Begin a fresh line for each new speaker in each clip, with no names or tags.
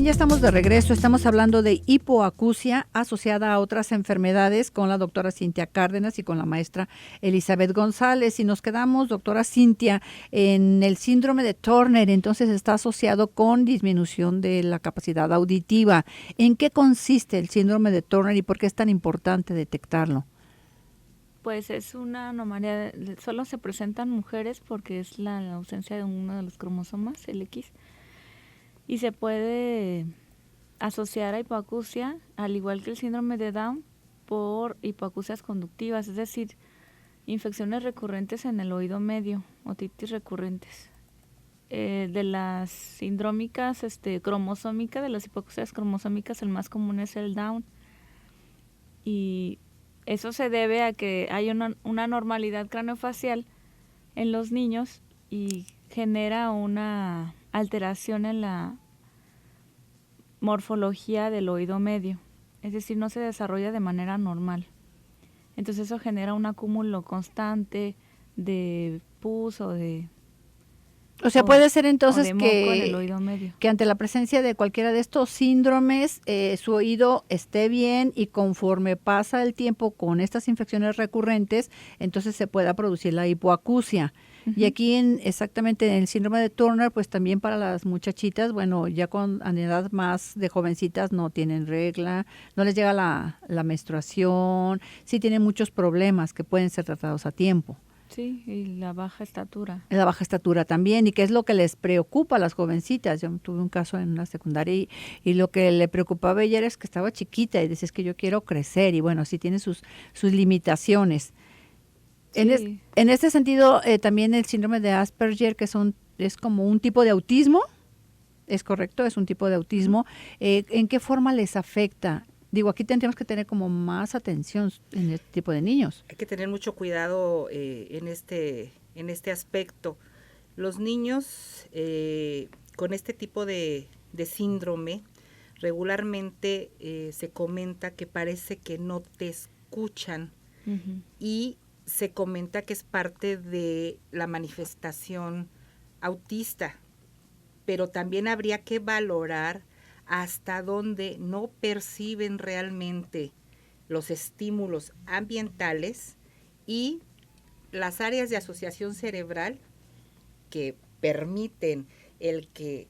ya estamos de regreso. Estamos hablando de hipoacusia asociada a otras enfermedades con la doctora Cintia Cárdenas y con la maestra Elizabeth González. Y nos quedamos, doctora Cintia, en el síndrome de Turner. Entonces está asociado con disminución de la capacidad auditiva. ¿En qué consiste el síndrome de Turner y por qué es tan importante detectarlo?
Pues es una anomalía, solo se presentan mujeres porque es la ausencia de uno de los cromosomas, el X. Y se puede asociar a hipoacusia, al igual que el síndrome de Down, por hipoacusias conductivas, es decir, infecciones recurrentes en el oído medio, otitis recurrentes. De las sindrómicas cromosómicas, de las hipoacusias cromosómicas, el más común es el Down. Y eso se debe a que hay una anormalidad craneofacial en los niños y genera una alteración en la morfología del oído medio, es decir, no se desarrolla de manera normal. Entonces eso genera un acúmulo constante de pus o de...
O sea, puede ser entonces
moco en el oído medio.
Que ante la presencia de cualquiera de estos síndromes, su oído esté bien y conforme pasa el tiempo con estas infecciones recurrentes, entonces se pueda producir la hipoacusia. Y aquí exactamente en el síndrome de Turner, pues también para las muchachitas, bueno, ya con edad más de jovencitas no tienen regla, no les llega la menstruación, sí tienen muchos problemas que pueden ser tratados a tiempo.
Sí, y la baja estatura.
La baja estatura también, y qué es lo que les preocupa a las jovencitas. Yo tuve un caso en la secundaria y lo que le preocupaba a ella es que estaba chiquita y decía, es que yo quiero crecer, y bueno, sí tiene sus limitaciones.
Sí.
En este sentido, también el síndrome de Asperger, que es como un tipo de autismo, ¿es correcto? Es un tipo de autismo. ¿En qué forma les afecta? Digo, aquí tendríamos que tener como más atención en este tipo de niños.
Hay que tener mucho cuidado en este aspecto. Los niños con este tipo de síndrome regularmente se comenta que parece que no te escuchan y se comenta que es parte de la manifestación autista, pero también habría que valorar hasta dónde no perciben realmente los estímulos ambientales y las áreas de asociación cerebral que permiten que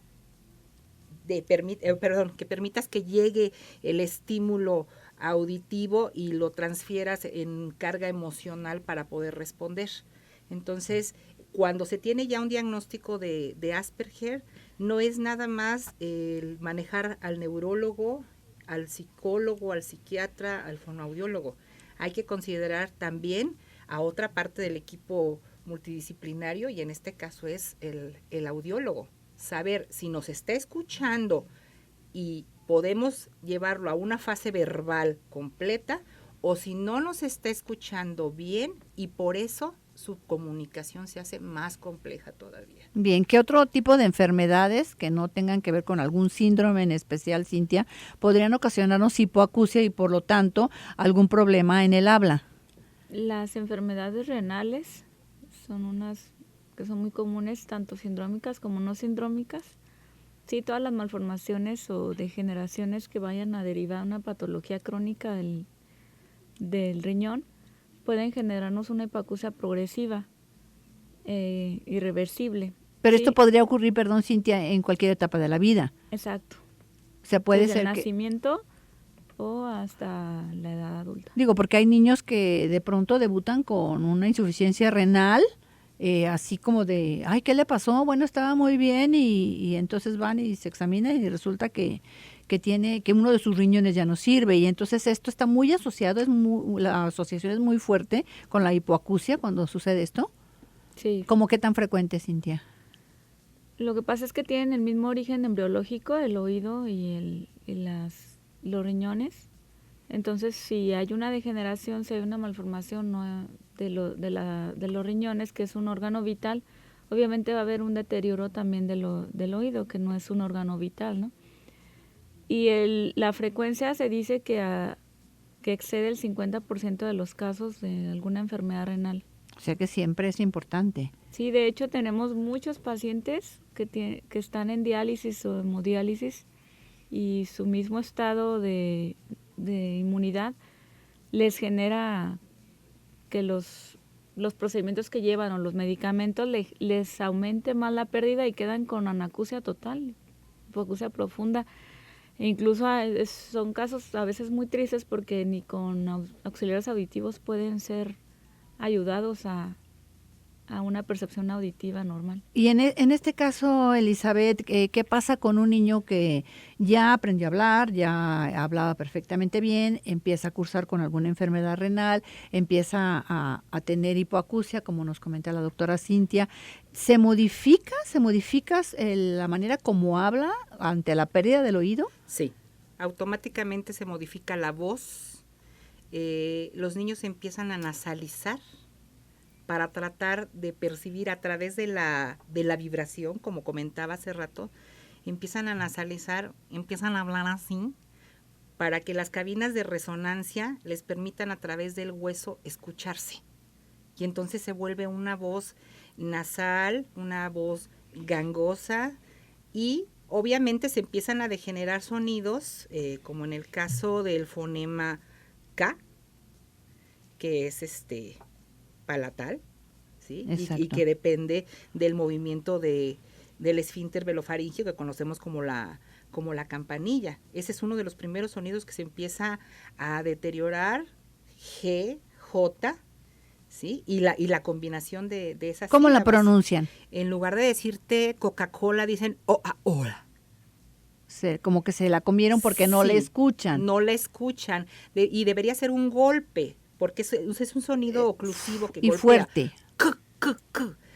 permitas que llegue el estímulo auditivo y lo transfieras en carga emocional para poder responder. Entonces, cuando se tiene ya un diagnóstico de Asperger, no es nada más el manejar al neurólogo, al psicólogo, al psiquiatra, al fonoaudiólogo. Hay que considerar también a otra parte del equipo multidisciplinario, y en este caso es el audiólogo. Saber si nos está escuchando y podemos llevarlo a una fase verbal completa, o si no nos está escuchando bien y por eso su comunicación se hace más compleja todavía.
Bien, ¿qué otro tipo de enfermedades que no tengan que ver con algún síndrome en especial, Cintia, podrían ocasionarnos hipoacusia y por lo tanto algún problema en el habla?
Las enfermedades renales son unas que son muy comunes, tanto sindrómicas como no sindrómicas. Sí, todas las malformaciones o degeneraciones que vayan a derivar una patología crónica del riñón pueden generarnos una hipoacusia progresiva, irreversible.
Pero
sí.
Esto podría ocurrir, perdón, Cintia, en cualquier etapa de la vida.
Exacto.
O sea, puede
desde
ser
el nacimiento o hasta la edad adulta.
Digo, porque hay niños que de pronto debutan con una insuficiencia renal, así como de, ay, ¿qué le pasó? Bueno, estaba muy bien y entonces van y se examinan y resulta que uno de sus riñones ya no sirve, y entonces esto está muy asociado, la asociación es muy fuerte con la hipoacusia cuando sucede esto.
Sí.
¿Cómo qué tan frecuente, Cintia?
Lo que pasa es que tienen el mismo origen embriológico, el oído y los riñones. Entonces, si hay una degeneración, si hay una malformación de los riñones, que es un órgano vital, obviamente va a haber un deterioro también del oído, que no es un órgano vital, ¿no? Y la frecuencia se dice que excede el 50% de los casos de alguna enfermedad renal.
O sea que siempre es importante.
Sí, de hecho tenemos muchos pacientes que están en diálisis o hemodiálisis y su mismo estado de inmunidad les genera que los procedimientos que llevan o los medicamentos les aumente más la pérdida y quedan con anacusia total, hipoacusia profunda. E incluso son casos a veces muy tristes porque ni con auxiliares auditivos pueden ser ayudados a una percepción auditiva normal.
Y en este caso, Elizabeth, ¿qué pasa con un niño que ya aprendió a hablar, ya hablaba perfectamente bien, empieza a cursar con alguna enfermedad renal, empieza a tener hipoacusia, como nos comenta la doctora Cintia? ¿Se modifica la manera como habla ante la pérdida del oído?
Sí, automáticamente se modifica la voz, los niños empiezan a nasalizar para tratar de percibir a través de la vibración, como comentaba hace rato, empiezan a nasalizar, empiezan a hablar así, para que las cabinas de resonancia les permitan a través del hueso escucharse. Y entonces se vuelve una voz nasal, una voz gangosa, y obviamente se empiezan a degenerar sonidos, como en el caso del fonema K, que es palatal, ¿sí? Y que depende del movimiento del esfínter velofaríngeo, que conocemos como la campanilla. Ese es uno de los primeros sonidos que se empieza a deteriorar, G, J, ¿sí? Y la combinación de esas
¿Cómo
sílabas.
la pronuncian?
En lugar de decirte Coca-Cola, dicen oa.
Como que se la comieron porque no
Sí,
le escuchan.
No le escuchan, y debería ser un golpe, porque es un sonido oclusivo que
y
golpea.
Fuerte.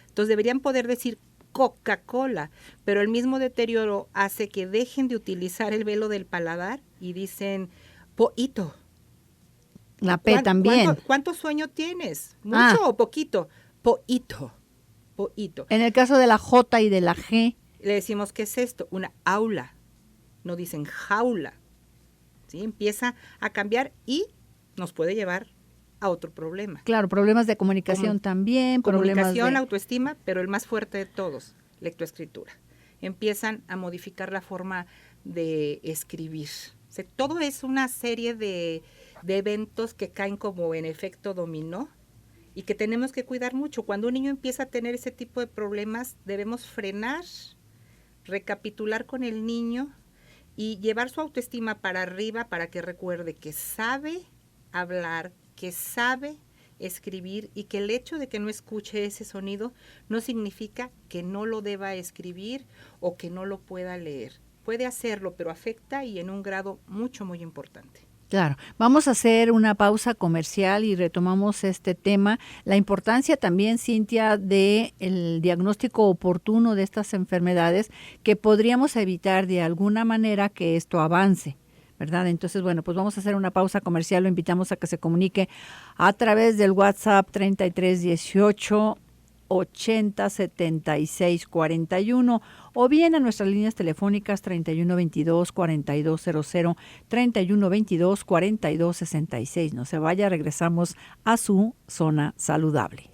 Entonces deberían poder decir Coca-Cola, pero el mismo deterioro hace que dejen de utilizar el velo del paladar y dicen poito.
La P también.
¿Cuánto sueño tienes? ¿Mucho o poquito? Poito.
En el caso de la J y de la G.
Le decimos, ¿qué es esto? Una aula. No dicen jaula. ¿Sí? Empieza a cambiar y nos puede llevar a otro problema.
Claro, problemas de comunicación también.
Comunicación, autoestima, pero el más fuerte de todos, lectoescritura. Empiezan a modificar la forma de escribir. O sea, todo es una serie de eventos que caen como en efecto dominó y que tenemos que cuidar mucho. Cuando un niño empieza a tener ese tipo de problemas, debemos frenar, recapitular con el niño y llevar su autoestima para arriba para que recuerde que sabe hablar, que sabe escribir y que el hecho de que no escuche ese sonido no significa que no lo deba escribir o que no lo pueda leer. Puede hacerlo, pero afecta y en un grado mucho, muy importante.
Claro, vamos a hacer una pausa comercial y retomamos este tema. La importancia también, Cintia, de el diagnóstico oportuno de estas enfermedades que podríamos evitar de alguna manera que esto avance, ¿verdad? Entonces, bueno, pues vamos a hacer una pausa comercial. Lo invitamos a que se comunique a través del WhatsApp 3318 80 76 41 o bien a nuestras líneas telefónicas 3122 4200, 3122 4266. No se vaya, regresamos a su zona saludable.